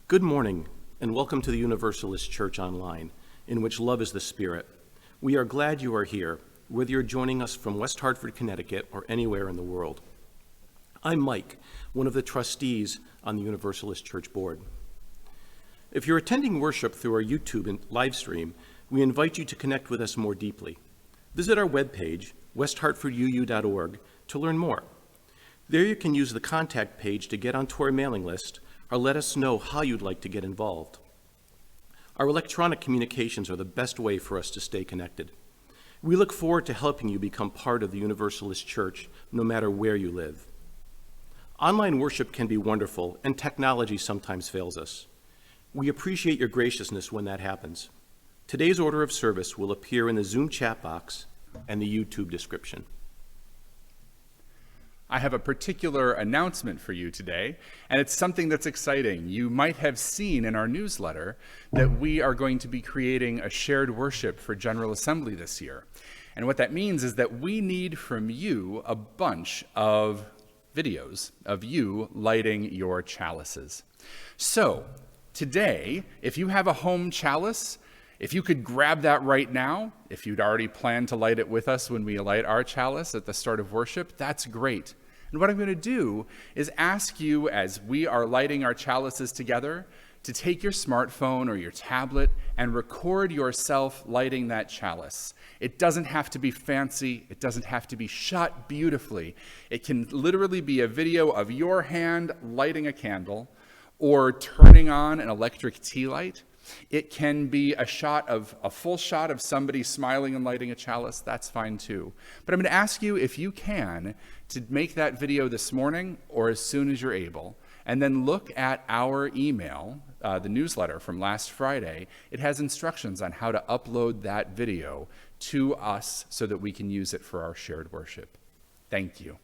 Good morning, and welcome to the Universalist Church Online, in which love is the spirit. We are glad you are here, whether you're joining us from West Hartford, Connecticut, or anywhere in the world. I'm Mike, one of the trustees on the Universalist Church Board. If you're attending worship through our YouTube and live stream, we invite you to connect with us more deeply. Visit our webpage, westhartforduu.org, to learn more. There you can use the contact page to get onto our mailing list or let us know how you'd like to get involved. Our electronic communications are the best way for us to stay connected. We look forward to helping you become part of the Universalist Church, no matter where you live. Online worship can be wonderful, and technology sometimes fails us. We appreciate your graciousness when that happens. Today's order of service will appear in the Zoom chat box and the YouTube description. I have a particular announcement for you today, and it's something that's exciting. You might have seen in our newsletter that we are going to be creating a shared worship for General Assembly this year. And what that means is that we need from you a bunch of videos of you lighting your chalices. So today, if you have a home chalice, if you could grab that right now, if you'd already planned to light it with us when we light our chalice at the start of worship, that's great. And what I'm going to do is ask you, as we are lighting our chalices together, to take your smartphone or your tablet and record yourself lighting that chalice. It doesn't have to be fancy. It doesn't have to be shot beautifully. It can literally be a video of your hand lighting a candle or turning on an electric tea light. It can be a full shot of somebody smiling and lighting a chalice. That's fine too. But I'm going to ask you, if you can, to make that video this morning or as soon as you're able, and then look at our email, the newsletter from last Friday. It has instructions on how to upload that video to us so that we can use it for our shared worship. Thank you.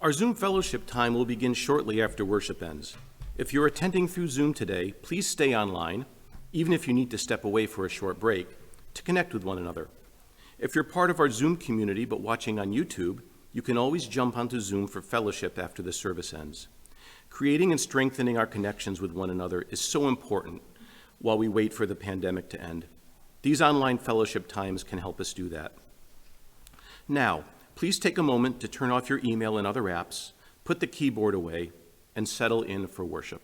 Our Zoom fellowship time will begin shortly after worship ends. If you're attending through Zoom today, please stay online, even if you need to step away for a short break, to connect with one another. If you're part of our Zoom community but watching on YouTube, you can always jump onto Zoom for fellowship after the service ends. Creating and strengthening our connections with one another is so important while we wait for the pandemic to end. These online fellowship times can help us do that. Now, please take a moment to turn off your email and other apps, put the keyboard away, and settle in for worship.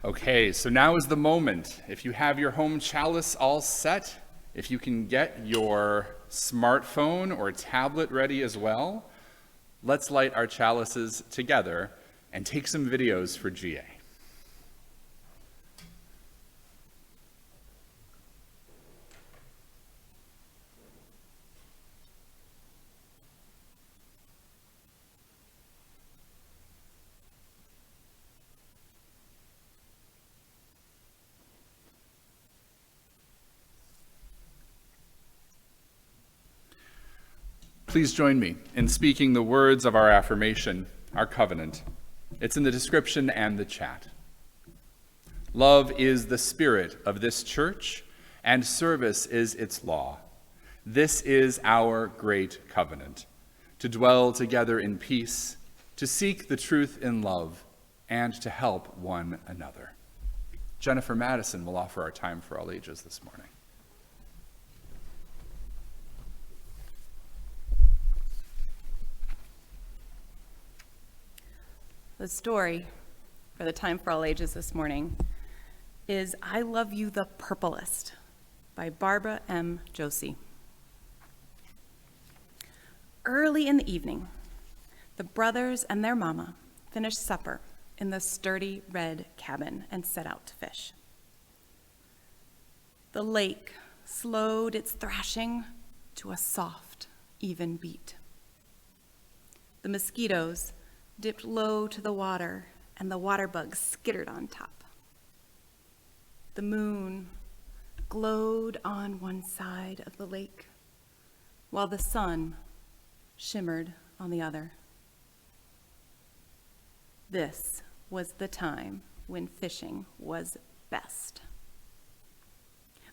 Okay, so now is the moment. If you have your home chalice all set, if you can get your smartphone or tablet ready as well, let's light our chalices together and take some videos for GA. Please join me in speaking the words of our affirmation, our covenant. It's in the description and the chat. Love is the spirit of this church, and service is its law. This is our great covenant, to dwell together in peace, to seek the truth in love, and to help one another. Jennifer Madison will offer our time for all ages this morning. The story for the Time for All Ages this morning is I Love You the Purplest by Barbara M. Joosse. Early in the evening, the brothers and their mama finished supper in the sturdy red cabin and set out to fish. The lake slowed its thrashing to a soft, even beat. The mosquitoes dipped low to the water, and the water bugs skittered on top. The moon glowed on one side of the lake, while the sun shimmered on the other. This was the time when fishing was best.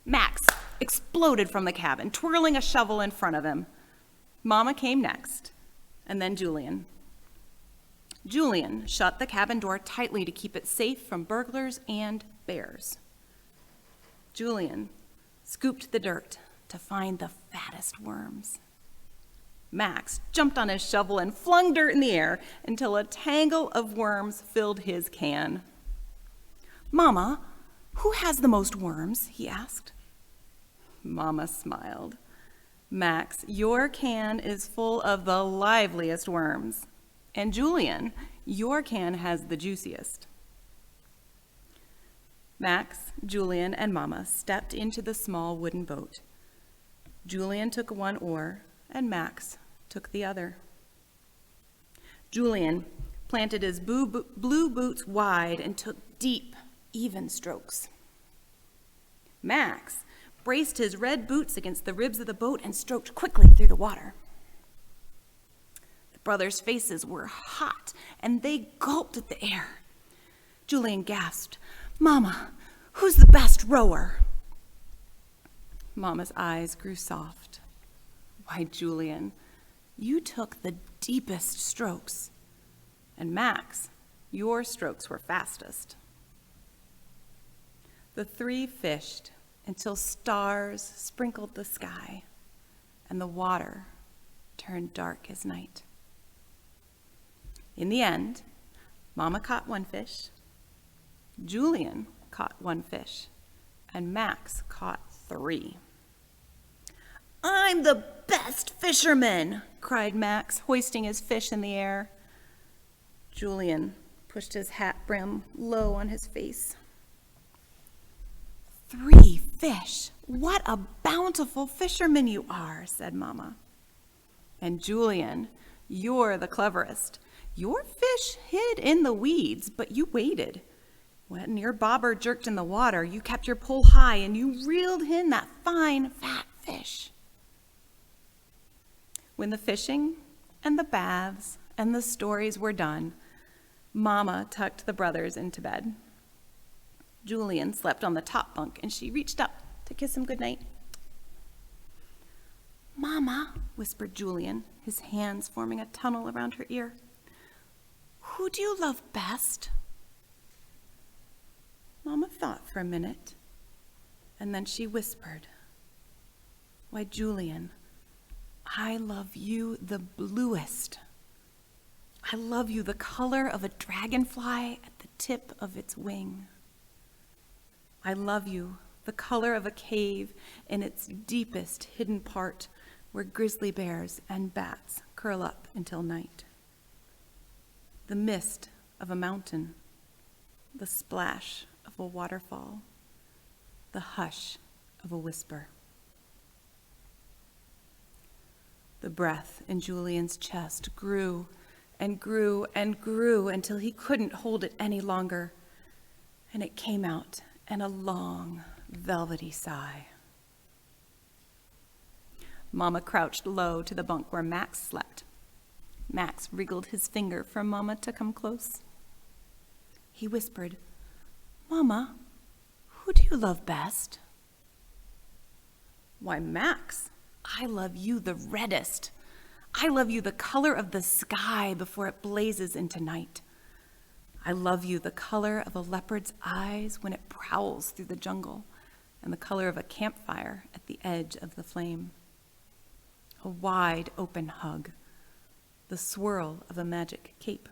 Max exploded from the cabin, twirling a shovel in front of him. Mama came next, and then Julian. Julian shut the cabin door tightly to keep it safe from burglars and bears. Julian scooped the dirt to find the fattest worms. Max jumped on his shovel and flung dirt in the air until a tangle of worms filled his can. "Mama, who has the most worms?" he asked. Mama smiled. "Max, your can is full of the liveliest worms. And Julian, your can has the juiciest." Max, Julian, and Mama stepped into the small wooden boat. Julian took one oar, and Max took the other. Julian planted his blue boots wide and took deep, even strokes. Max braced his red boots against the ribs of the boat and stroked quickly through the water. Brothers' faces were hot, and they gulped at the air. Julian gasped, "Mama, who's the best rower?" Mama's eyes grew soft. "Why, Julian, you took the deepest strokes. And Max, your strokes were fastest." The three fished until stars sprinkled the sky, and the water turned dark as night. In the end, Mama caught one fish, Julian caught one fish, and Max caught 3. "I'm the best fisherman!" cried Max, hoisting his fish in the air. Julian pushed his hat brim low on his face. 3 fish! What a bountiful fisherman you are," said Mama. "And Julian, you're the cleverest. Your fish hid in the weeds, but you waited. When your bobber jerked in the water, you kept your pole high and you reeled in that fine, fat fish." When the fishing and the baths and the stories were done, Mama tucked the brothers into bed. Julian slept on the top bunk, and she reached up to kiss him goodnight. "Mama," whispered Julian, his hands forming a tunnel around her ear, "who do you love best?" Mama thought for a minute, and then she whispered, "Why, Julian, I love you the bluest. I love you the color of a dragonfly at the tip of its wing." I love you, the color of a cave in its deepest hidden part, where grizzly bears and bats curl up until night. The mist of a mountain, the splash of a waterfall, the hush of a whisper. The breath in Julian's chest grew and grew and grew until he couldn't hold it any longer, and it came out in a long, velvety sigh. Mama crouched low to the bunk where Max slept. Max wriggled his finger for Mama to come close. He whispered, "Mama, who do you love best?" "Why, Max, I love you the reddest. I love you the color of the sky before it blazes into night. I love you the color of a leopard's eyes when it prowls through the jungle, and the color of a campfire at the edge of the flame. A wide open hug, the swirl of a magic cape,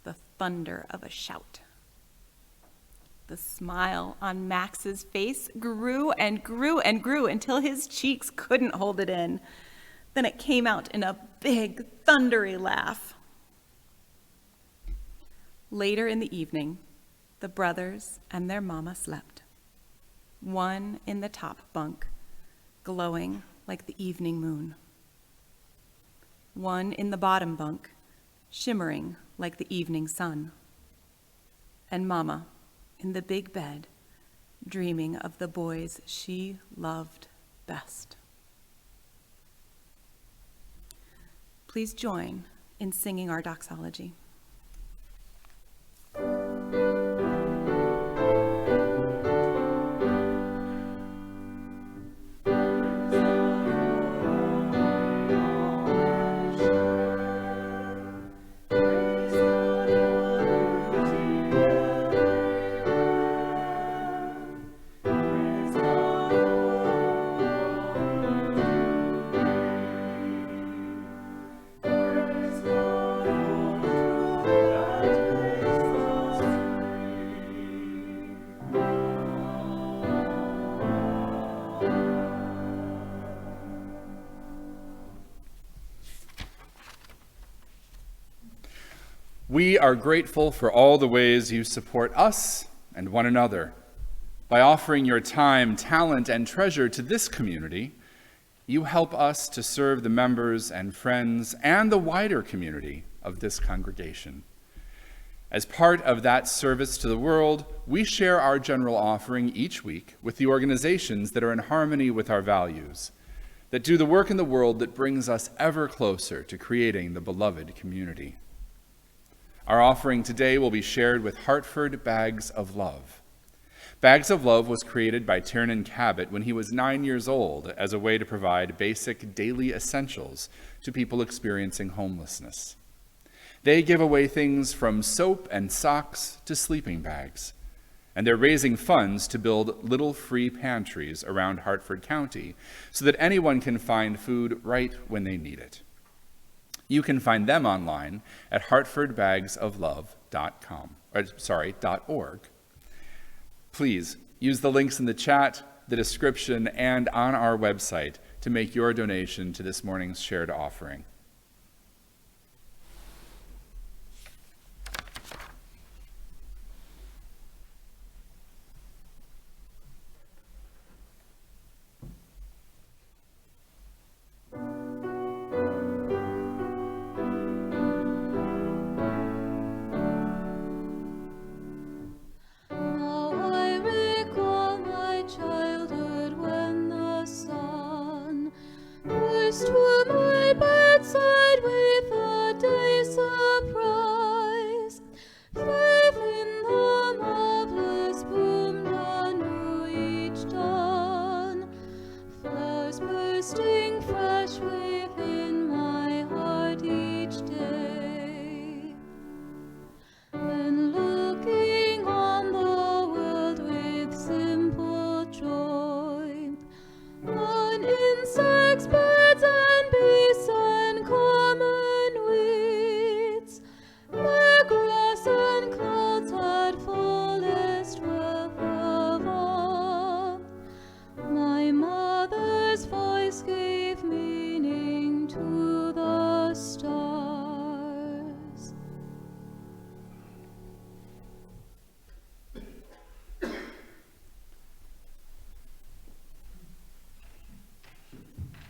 the thunder of a shout." The smile on Max's face grew and grew and grew until his cheeks couldn't hold it in. Then it came out in a big, thundery laugh. Later in the evening, the brothers and their mama slept. One in the top bunk, glowing like the evening moon. One in the bottom bunk, shimmering like the evening sun. And Mama in the big bed, dreaming of the boys she loved best. Please join in singing our doxology. We are grateful for all the ways you support us and one another. By offering your time, talent, and treasure to this community, you help us to serve the members and friends and the wider community of this congregation. As part of that service to the world, we share our general offering each week with the organizations that are in harmony with our values, that do the work in the world that brings us ever closer to creating the beloved community. Our offering today will be shared with Hartford Bags of Love. Bags of Love was created by Tiernan Cabot when he was 9 years old as a way to provide basic daily essentials to people experiencing homelessness. They give away things from soap and socks to sleeping bags, and they're raising funds to build little free pantries around Hartford County so that anyone can find food right when they need it. You can find them online at hartfordbagsoflove.org. Please use the links in the chat, the description, and on our website to make your donation to this morning's shared offering. To my bedside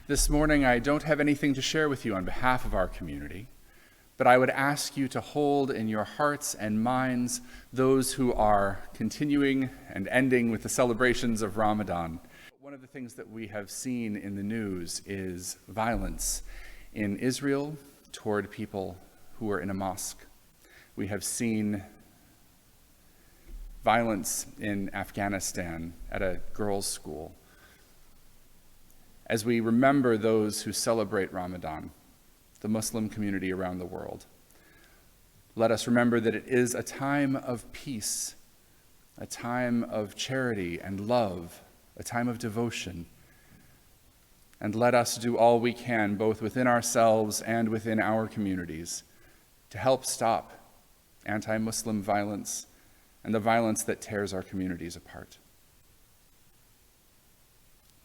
This morning, I don't have anything to share with you on behalf of our community, but I would ask you to hold in your hearts and minds those who are continuing and ending with the celebrations of Ramadan. One of the things that we have seen in the news is violence in Israel toward people who are in a mosque. We have seen violence in Afghanistan at a girls' school. As we remember those who celebrate Ramadan, the Muslim community around the world, let us remember that it is a time of peace, a time of charity and love, a time of devotion. And let us do all we can, both within ourselves and within our communities, to help stop anti-Muslim violence and the violence that tears our communities apart.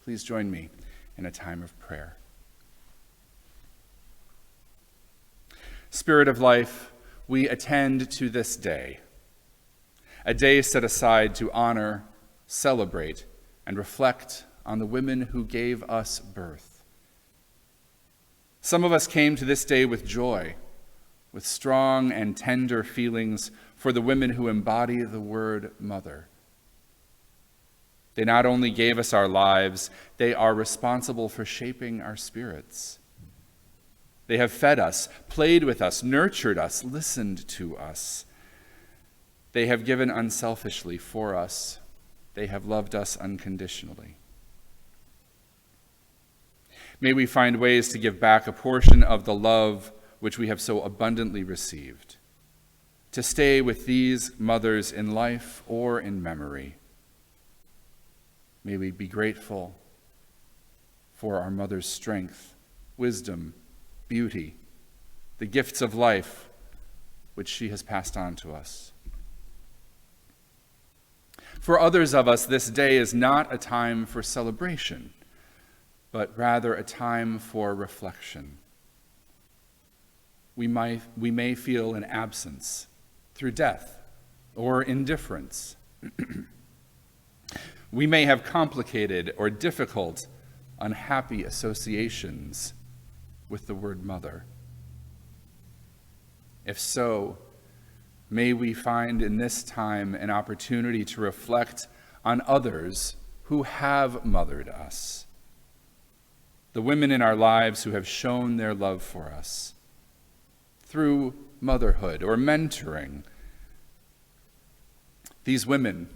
Please join me in a time of prayer. Spirit of life, we attend to this day, a day set aside to honor, celebrate, and reflect on the women who gave us birth. Some of us came to this day with joy, with strong and tender feelings for the women who embody the word mother. They not only gave us our lives, they are responsible for shaping our spirits. They have fed us, played with us, nurtured us, listened to us. They have given unselfishly for us. They have loved us unconditionally. May we find ways to give back a portion of the love which we have so abundantly received, to stay with these mothers in life or in memory. May we be grateful for our mother's strength, wisdom, beauty, the gifts of life which she has passed on to us. For others of us, this day is not a time for celebration, but rather a time for reflection. We may feel an absence through death or indifference. We may have complicated or difficult, unhappy associations with the word mother. If so, may we find in this time an opportunity to reflect on others who have mothered us, the women in our lives who have shown their love for us through motherhood or mentoring. These women,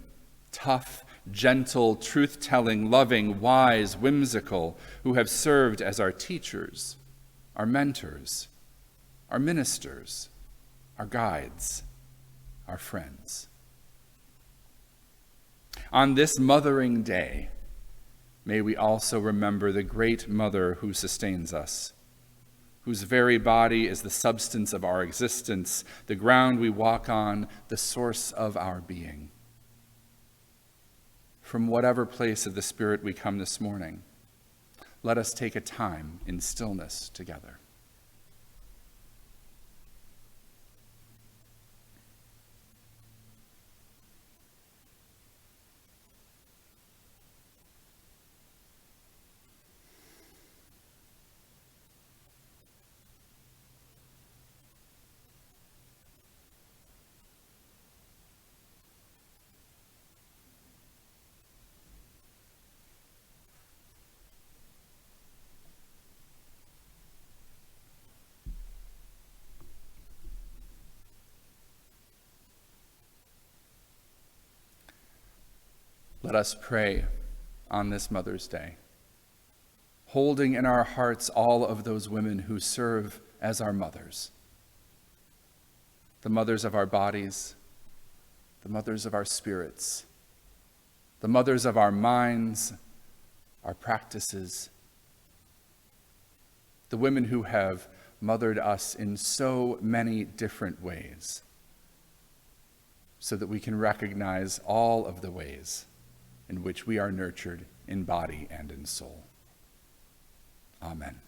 tough, gentle, truth-telling, loving, wise, whimsical, who have served as our teachers, our mentors, our ministers, our guides, our friends. On this Mothering Day, may we also remember the great mother who sustains us, whose very body is the substance of our existence, the ground we walk on, the source of our being. From whatever place of the Spirit we come this morning, let us take a time in stillness together. Let us pray on this Mother's Day, holding in our hearts all of those women who serve as our mothers, the mothers of our bodies, the mothers of our spirits, the mothers of our minds, our practices, the women who have mothered us in so many different ways, so that we can recognize all of the ways in which we are nurtured in body and in soul. Amen.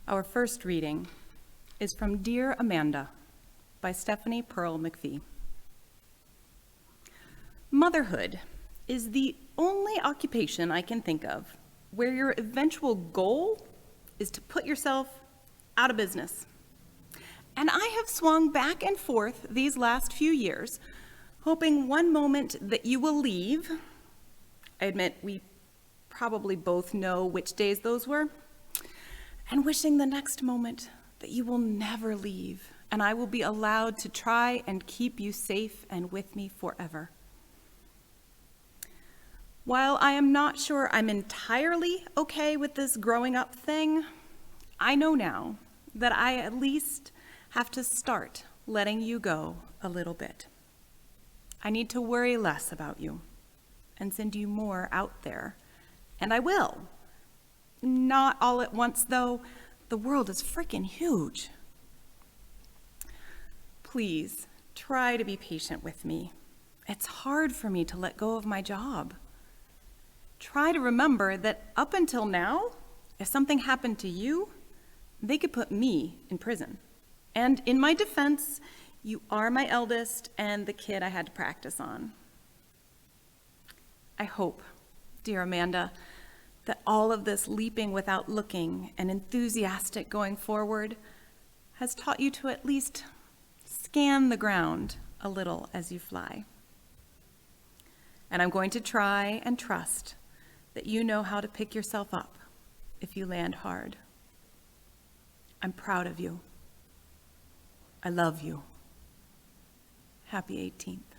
Our first reading is from Dear Amanda by Stephanie Pearl McPhee. Motherhood is the only occupation I can think of where your eventual goal is to put yourself out of business. And I have swung back and forth these last few years, hoping one moment that you will leave. I admit we probably both know which days those were. And wishing the next moment that you will never leave, and I will be allowed to try and keep you safe and with me forever. While I am not sure I'm entirely okay with this growing up thing, I know now that I at least have to start letting you go a little bit. I need to worry less about you and send you more out there, and I will. Not all at once, though. The world is freaking huge. Please, try to be patient with me. It's hard for me to let go of my job. Try to remember that up until now, if something happened to you, they could put me in prison. And in my defense, you are my eldest and the kid I had to practice on. I hope, dear Amanda, that all of this leaping without looking and enthusiastic going forward has taught you to at least scan the ground a little as you fly. And I'm going to try and trust that you know how to pick yourself up if you land hard. I'm proud of you. I love you. Happy 18th.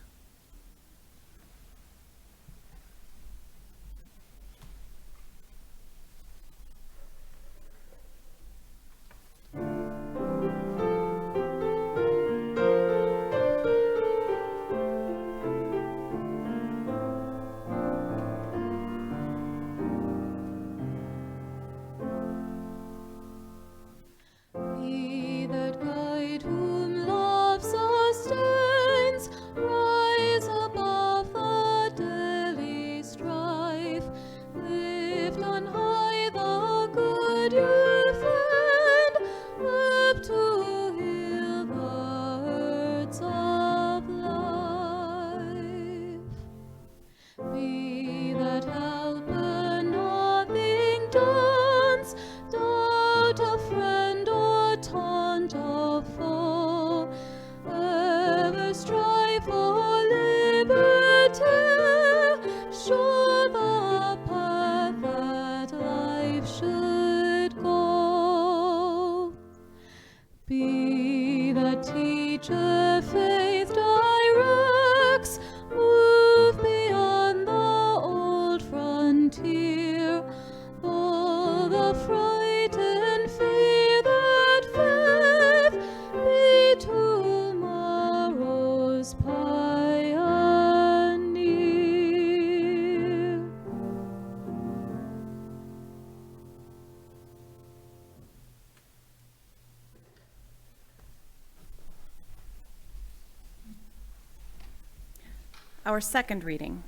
Our second reading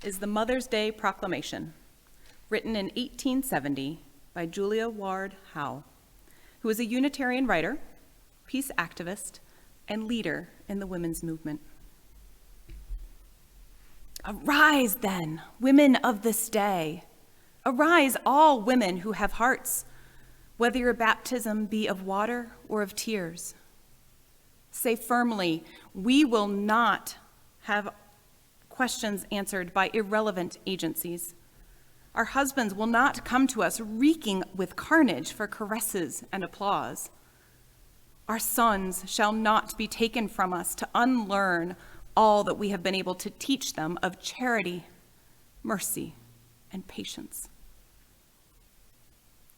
is the Mother's Day Proclamation, written in 1870 by Julia Ward Howe, who is a Unitarian writer, peace activist, and leader in the women's movement. Arise then, women of this day. Arise, all women who have hearts, whether your baptism be of water or of tears. Say firmly, we will not have questions answered by irrelevant agencies. Our husbands will not come to us reeking with carnage for caresses and applause. Our sons shall not be taken from us to unlearn all that we have been able to teach them of charity, mercy, and patience.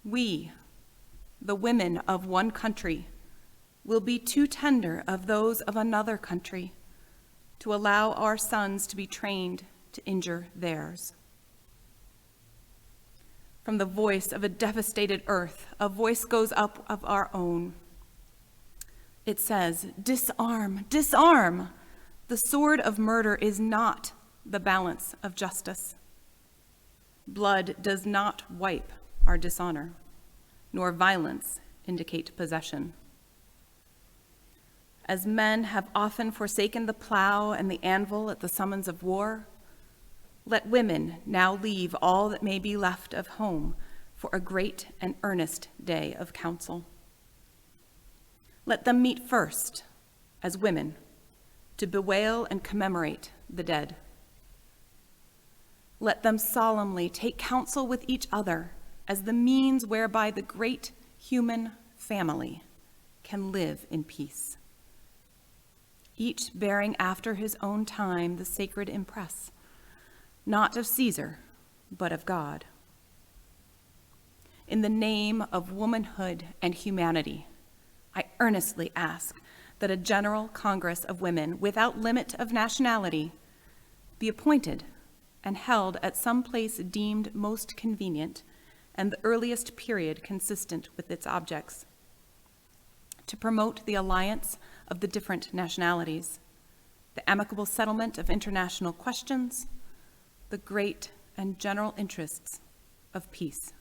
We, the women of one country, will be too tender of those of another country to allow our sons to be trained to injure theirs. From the voice of a devastated earth, a voice goes up of our own. It says, disarm, disarm. The sword of murder is not the balance of justice. Blood does not wipe our dishonor, nor violence indicate possession. As men have often forsaken the plow and the anvil at the summons of war, let women now leave all that may be left of home for a great and earnest day of council. Let them meet first, as women, to bewail and commemorate the dead. Let them solemnly take counsel with each other as the means whereby the great human family can live in peace, each bearing after his own time the sacred impress, not of Caesar, but of God. In the name of womanhood and humanity, I earnestly ask that a general Congress of women without limit of nationality be appointed and held at some place deemed most convenient and the earliest period consistent with its objects, to promote the alliance of the different nationalities, the amicable settlement of international questions, the great and general interests of peace.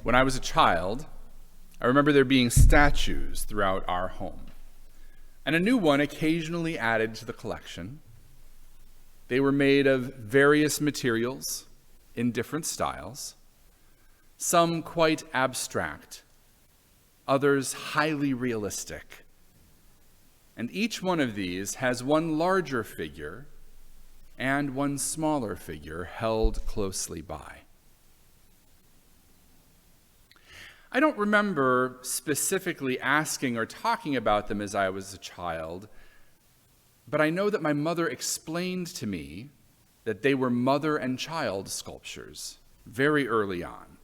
When I was a child, I remember there being statues throughout our home, and a new one occasionally added to the collection. They were made of various materials in different styles, some quite abstract, others highly realistic. And each one of these has one larger figure and one smaller figure held closely by. I don't remember specifically asking or talking about them as I was a child, but I know that my mother explained to me that they were mother and child sculptures very early on.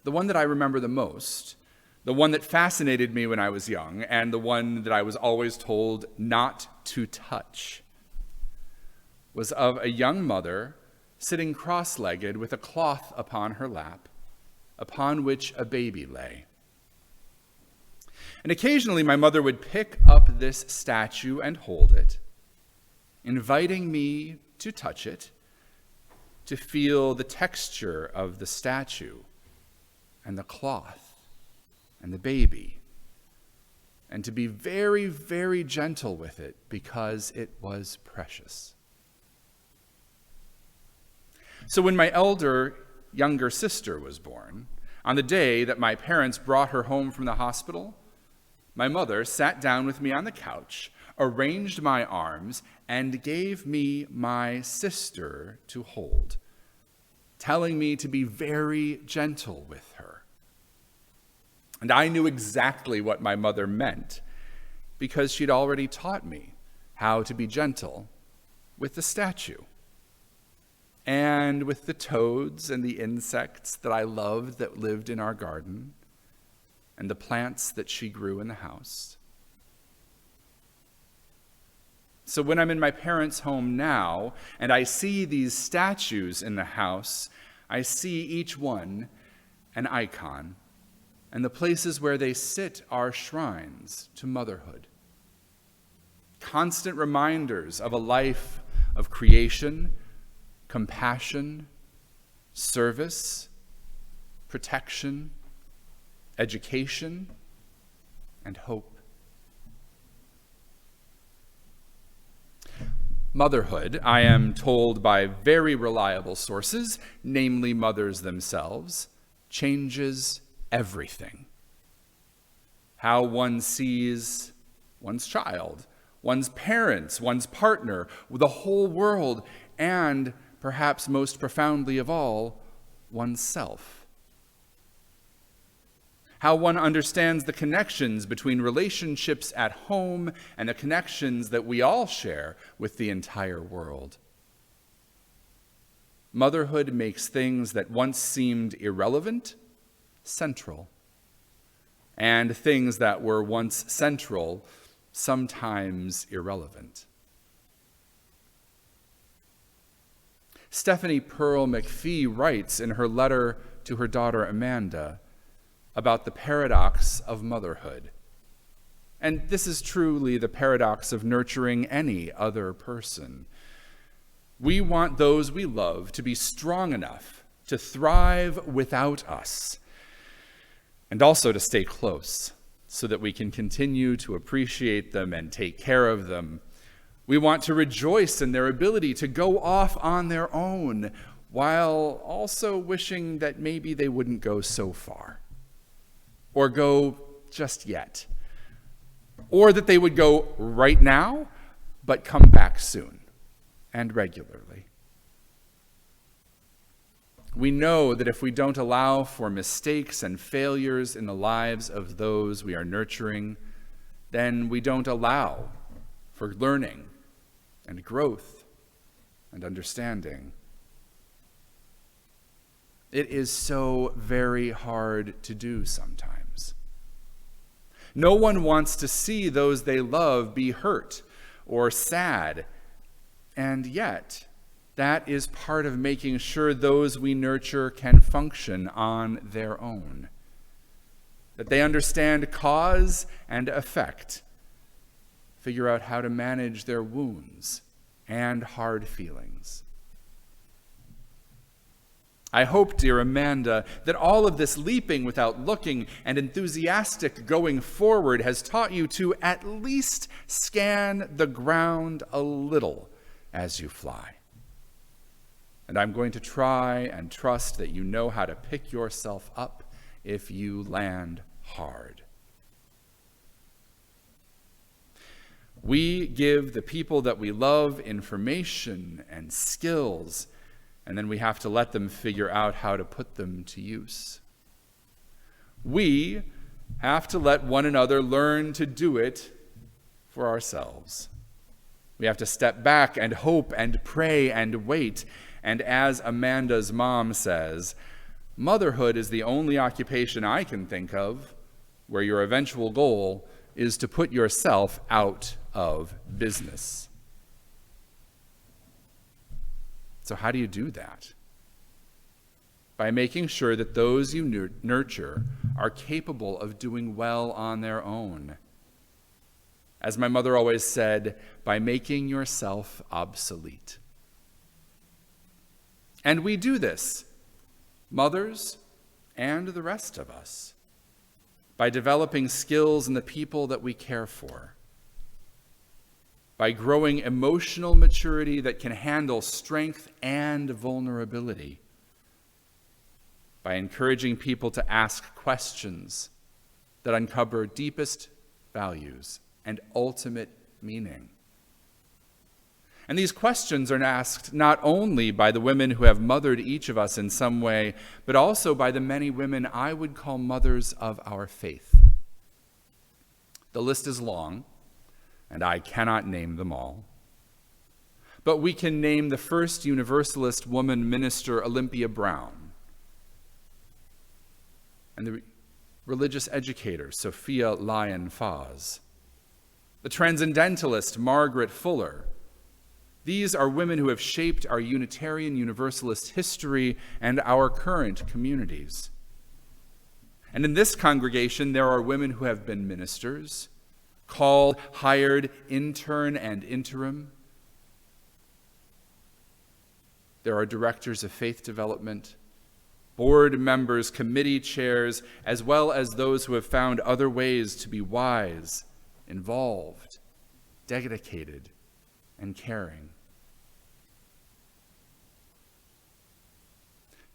The one that I remember the most, the one that fascinated me when I was young, and the one that I was always told not to touch, was of a young mother sitting cross-legged with a cloth upon her lap, upon which a baby lay. And occasionally my mother would pick up this statue and hold it, inviting me to touch it, to feel the texture of the statue and the cloth and the baby, and to be very, very gentle with it because it was precious. So when my younger sister was born, on the day that my parents brought her home from the hospital, my mother sat down with me on the couch, arranged my arms, and gave me my sister to hold, telling me to be very gentle with her. And I knew exactly what my mother meant because she'd already taught me how to be gentle with the statue and with the toads and the insects that I loved that lived in our garden, and the plants that she grew in the house. So when I'm in my parents' home now, and I see these statues in the house, I see each one an icon, and the places where they sit are shrines to motherhood. Constant reminders of a life of creation, compassion, service, protection, education, and hope. Motherhood, I am told by very reliable sources, namely mothers themselves, changes everything. How one sees one's child, one's parents, one's partner, the whole world, and perhaps most profoundly of all, oneself. How one understands the connections between relationships at home and the connections that we all share with the entire world. Motherhood makes things that once seemed irrelevant central, and things that were once central sometimes irrelevant. Stephanie Pearl McPhee writes in her letter to her daughter Amanda about the paradox of motherhood. And this is truly the paradox of nurturing any other person. We want those we love to be strong enough to thrive without us, and also to stay close so that we can continue to appreciate them and take care of them. We want to rejoice in their ability to go off on their own, while also wishing that maybe they wouldn't go so far, or go just yet, or that they would go right now, but come back soon and regularly. We know that if we don't allow for mistakes and failures in the lives of those we are nurturing, then we don't allow for learning and growth and understanding. It is so very hard to do sometimes. No one wants to see those they love be hurt or sad, and yet that is part of making sure those we nurture can function on their own, that they understand cause and effect, figure out how to manage their wounds and hard feelings. I hope, dear Amanda, that all of this leaping without looking and enthusiastic going forward has taught you to at least scan the ground a little as you fly. And I'm going to try and trust that you know how to pick yourself up if you land hard. We give the people that we love information and skills, and then we have to let them figure out how to put them to use. We have to let one another learn to do it for ourselves. We have to step back and hope and pray and wait. And as Amanda's mom says, motherhood is the only occupation I can think of where your eventual goal is to put yourself out of business. So how do you do that? By making sure that those you nurture are capable of doing well on their own. As my mother always said, by making yourself obsolete. And we do this, mothers and the rest of us, by developing skills in the people that we care for, by growing emotional maturity that can handle strength and vulnerability, by encouraging people to ask questions that uncover deepest values and ultimate meaning. And these questions are asked not only by the women who have mothered each of us in some way, but also by the many women I would call mothers of our faith. The list is long, and I cannot name them all. But we can name the first Universalist woman minister, Olympia Brown, and the religious educator, Sophia Lyon-Faz, the transcendentalist, Margaret Fuller. These are women who have shaped our Unitarian Universalist history and our current communities. And in this congregation, there are women who have been ministers, called, hired, intern, and interim. There are directors of faith development, board members, committee chairs, as well as those who have found other ways to be wise, involved, dedicated, and caring.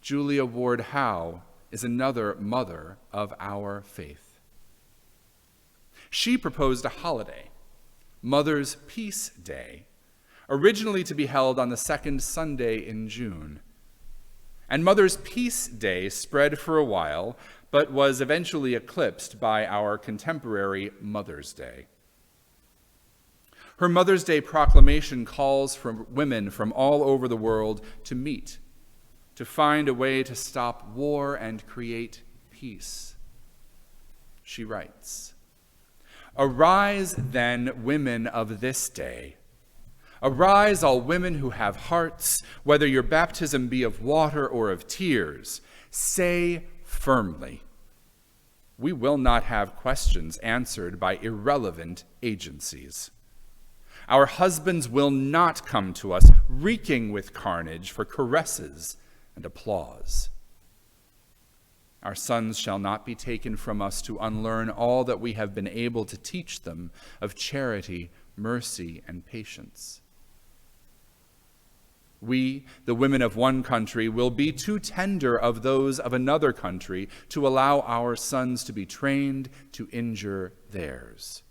Julia Ward Howe is another mother of our faith. She proposed a holiday, Mother's Peace Day, originally to be held on the second Sunday in June. And Mother's Peace Day spread for a while, but was eventually eclipsed by our contemporary Mother's Day. Her Mother's Day proclamation calls for women from all over the world to meet, to find a way to stop war and create peace. She writes, "Arise then, women of this day. Arise, all women who have hearts, whether your baptism be of water or of tears. Say firmly, we will not have questions answered by irrelevant agencies. Our husbands will not come to us reeking with carnage for caresses and applause. Our sons shall not be taken from us to unlearn all that we have been able to teach them of charity, mercy, and patience. We, the women of one country, will be too tender of those of another country to allow our sons to be trained to injure theirs.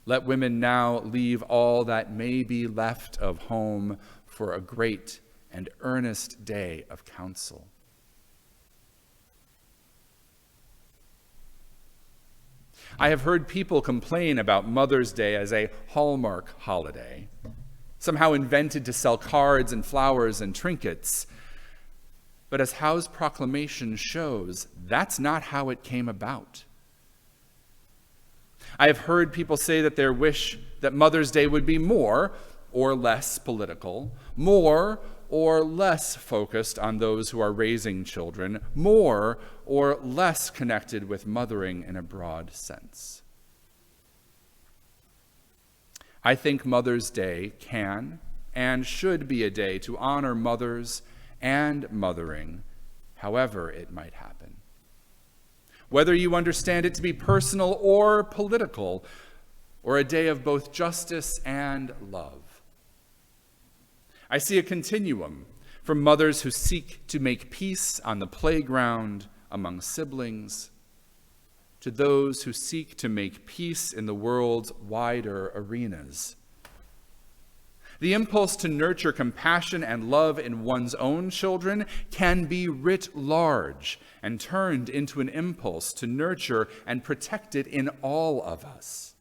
Let women now leave all that may be left of home for a great and earnest day of counsel." I have heard people complain about Mother's Day as a Hallmark holiday, somehow invented to sell cards and flowers and trinkets. But as Howe's proclamation shows, that's not how it came about. I have heard people say that they wish that Mother's Day would be more or less political, more or less focused on those who are raising children, more or less connected with mothering in a broad sense. I think Mother's Day can and should be a day to honor mothers and mothering, however it might happen. Whether you understand it to be personal or political, or a day of both justice and love. I see a continuum from mothers who seek to make peace on the playground among siblings, to those who seek to make peace in the world's wider arenas. The impulse to nurture compassion and love in one's own children can be writ large and turned into an impulse to nurture and protect it in all of us.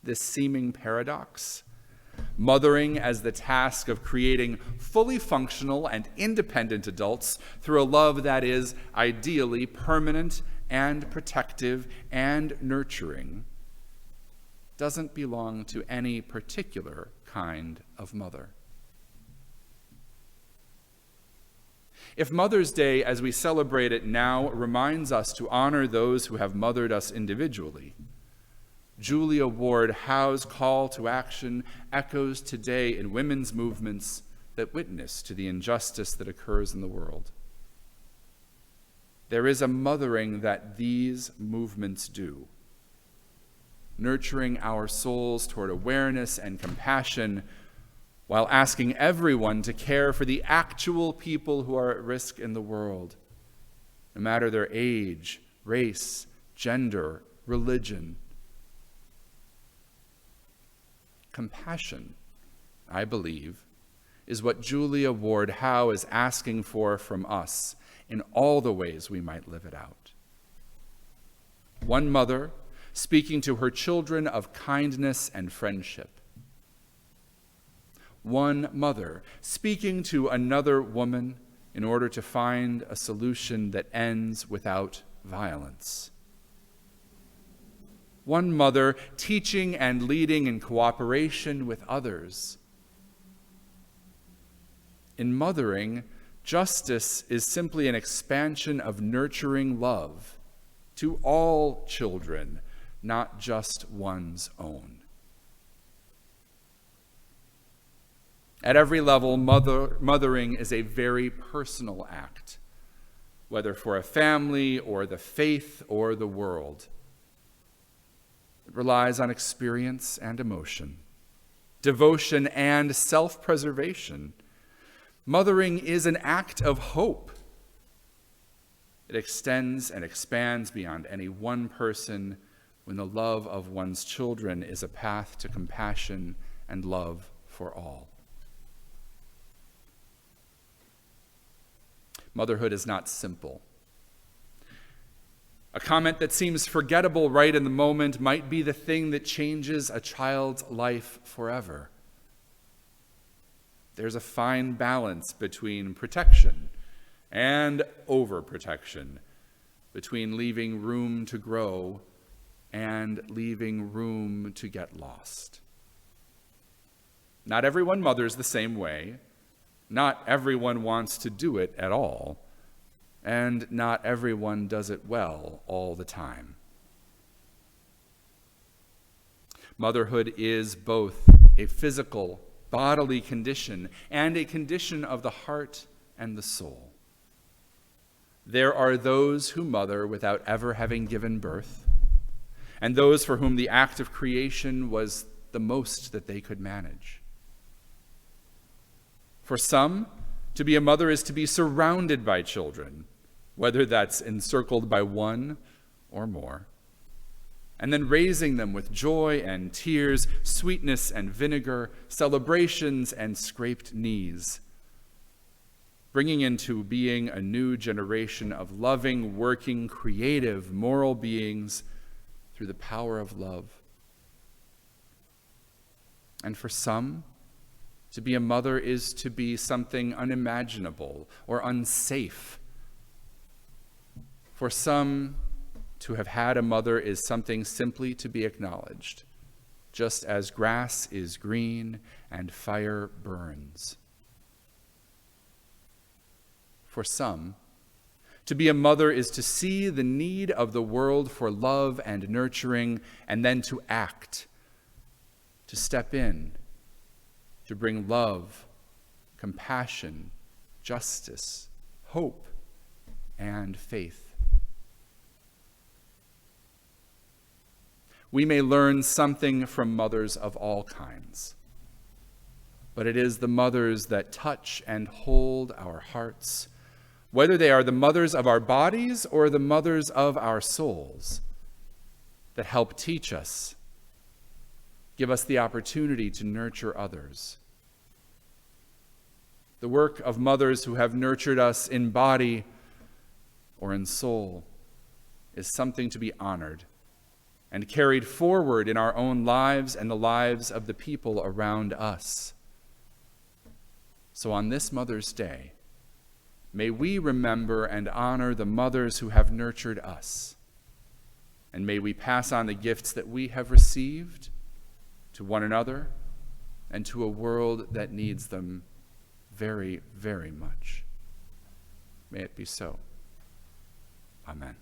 This seeming paradox, mothering as the task of creating fully functional and independent adults through a love that is ideally permanent and protective and nurturing, doesn't belong to any particular kind of mother. If Mother's Day, as we celebrate it now, reminds us to honor those who have mothered us individually, Julia Ward Howe's call to action echoes today in women's movements that witness to the injustice that occurs in the world. There is a mothering that these movements do, nurturing our souls toward awareness and compassion while asking everyone to care for the actual people who are at risk in the world, no matter their age, race, gender, religion. Compassion, I believe, is what Julia Ward Howe is asking for from us in all the ways we might live it out. One mother speaking to her children of kindness and friendship. One mother speaking to another woman in order to find a solution that ends without violence. One mother teaching and leading in cooperation with others. In mothering, justice is simply an expansion of nurturing love to all children, not just one's own. At every level, mothering is a very personal act, whether for a family or the faith or the world. It relies on experience and emotion, devotion and self-preservation. Mothering is an act of hope. It extends and expands beyond any one person when the love of one's children is a path to compassion and love for all. Motherhood is not simple. A comment that seems forgettable right in the moment might be the thing that changes a child's life forever. There's a fine balance between protection and overprotection, between leaving room to grow and leaving room to get lost. Not everyone mothers the same way. Not everyone wants to do it at all. And not everyone does it well all the time. Motherhood is both a physical, bodily condition and a condition of the heart and the soul. There are those who mother without ever having given birth, and those for whom the act of creation was the most that they could manage. For some, to be a mother is to be surrounded by children, whether that's encircled by one or more, and then raising them with joy and tears, sweetness and vinegar, celebrations and scraped knees, bringing into being a new generation of loving, working, creative, moral beings through the power of love. And for some, to be a mother is to be something unimaginable or unsafe. For some, to have had a mother is something simply to be acknowledged, just as grass is green and fire burns. For some, to be a mother is to see the need of the world for love and nurturing, and then to act, to step in, to bring love, compassion, justice, hope, and faith. We may learn something from mothers of all kinds, but it is the mothers that touch and hold our hearts whether they are the mothers of our bodies or the mothers of our souls, that help teach us, give us the opportunity to nurture others. The work of mothers who have nurtured us in body or in soul is something to be honored and carried forward in our own lives and the lives of the people around us. So on this Mother's Day, may we remember and honor the mothers who have nurtured us, and may we pass on the gifts that we have received to one another and to a world that needs them very, very much. May it be so. Amen.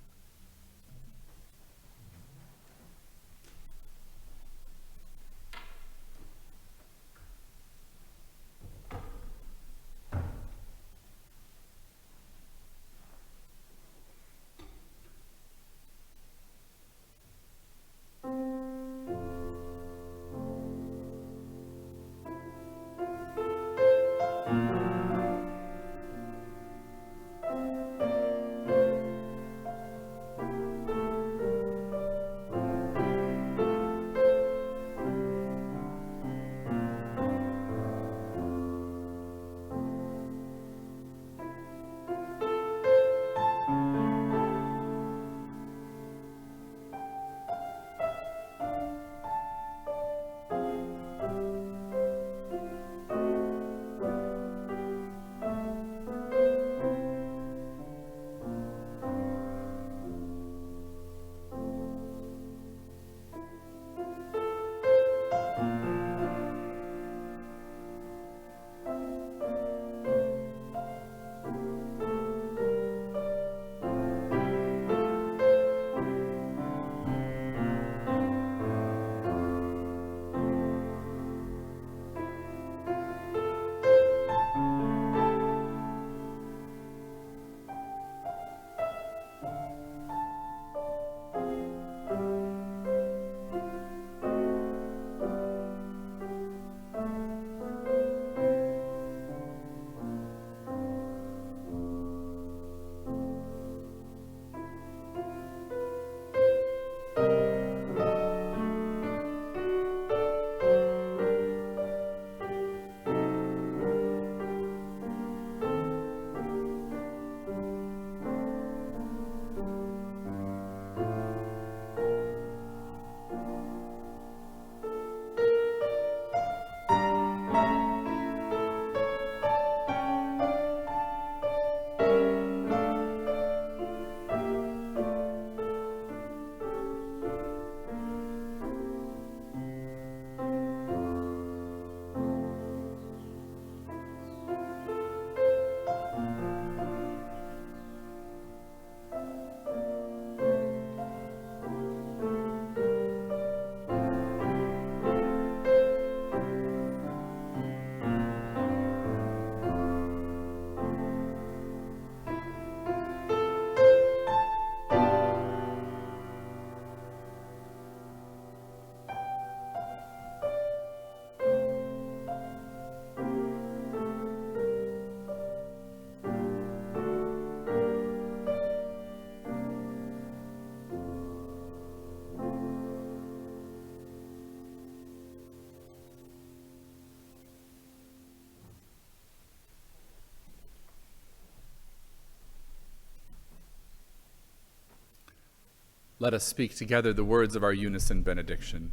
Let us speak together the words of our unison benediction.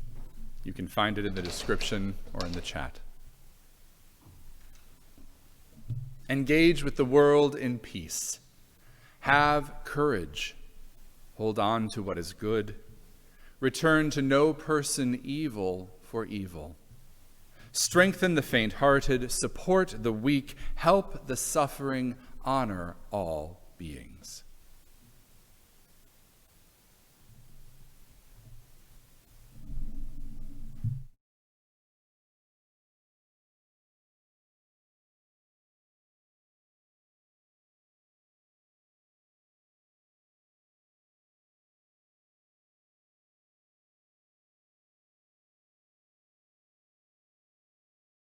You can find it in the description or in the chat. Engage with the world in peace. Have courage. Hold on to what is good. Return to no person evil for evil. Strengthen the faint-hearted. Support the weak. Help the suffering. Honor all beings.